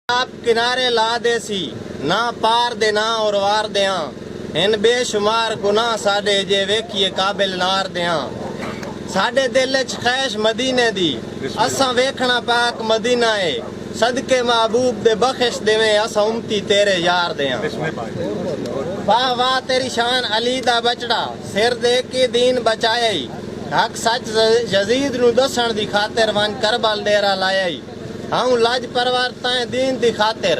आप किनारे ला देसी ना पार दे ना और वार दिया इन बेशुमार गुनाह साडे जे वेखिए काबिल नार दिया साडे दिल च खैश मदीने दी असा वेखना पाक मदीना है सदके महबूब दे बख्श देवे असा उम्मती तेरे यार दिया। वाह वाह तेरी शान अली दा बचड़ा सिर दे के दीन बचाया हक सच यजीद नु दसण दी खातिर वन करबल डेरा लाया हाउ लाज परवार ताए दीन दी खातिर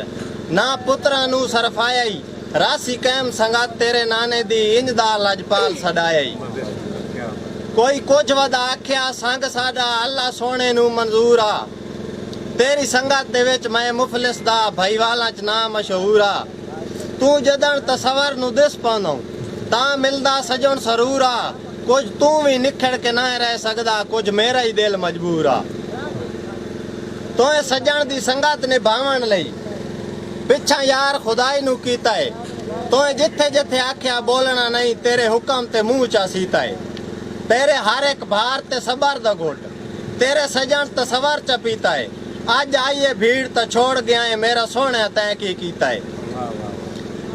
ना पुत्रा नु सरफाया रासी कैम संगात तेरे नाने दी इंजदा लजपाल सदाया कोई कुछ वदा आख्या संग साडा अल्लाह सोने नु मंजूर आ तेरी संगत दे विच मैं मुफलिस दा भाई वाला च ना मशहूर आ तू जदन तसवर नु दिस पानो ता मिलदा सजन सरूर आ कुछ तू भी निखड़ के ना रह सकदा कुछ मेरा ही दिल मजबूर आ तो सजन दी संगत निभावन लई पिछा यार खुदाई नु कीता है तो जिथे जिथे आख्या बोलना नहीं तेरे हुक्म ते मुंह चा सीता है तेरे हर एक भार ते सबर दा घोट तेरे सजन तसवर च पीता है अज आइए भीड़ तो छोड़ गया है मेरा सोने तय की कीता है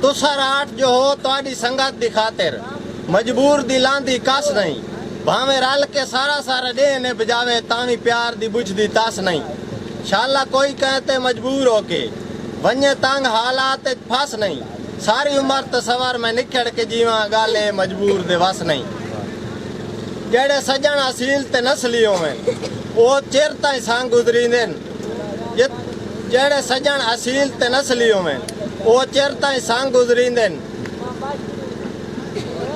तुसा राठ जो हो तुहाडी संगत दी खातिर मजबूर दी लांदी कस नहीं भावे रल के सारा सारा डे ने बजावे तावी प्यार दी बुझदी तस नहीं शाला कोई कहते मजबूर होके वन्य तंग हालात फस नहीं सारी उम्र तसवर में निखड़ के जीवा गाले मजबूर दे वस नहीं जेड़े सजन असील ते नस्ली होवे वो चिर ताई सांग गुजरींदे जेड़े सजन असील ते नस्ली होवे वो चिर ताई सांग गुजरींदे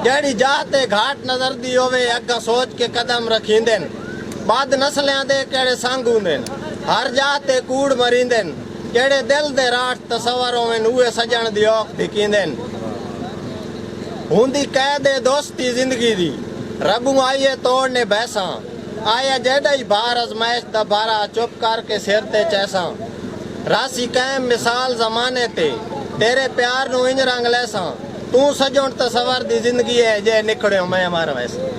जेड़ी जाते घाट नजर दी होवे अगा सोच के कदम रखींदे बाद नस्लियां दे केड़े सांग हुंदे हर जाते कूड़ मरींदे जेड़े दिल दे राठ तसवर होवे उहे सजन दी औख दिकींदे हुंदी कैद दोस्ती जिंदगी दी रबू आइए तोड़ने बैसा आया जेड़ा ही बार अजमाइश दा बारा चुप करके सिर ते चैसा रासी कैम मिसाल जमाने ते तेरे प्यार नु इंज रंग लैसा तू सजन तसवर दी जिंदगी है जे निकड़ियो मैं मार वैसा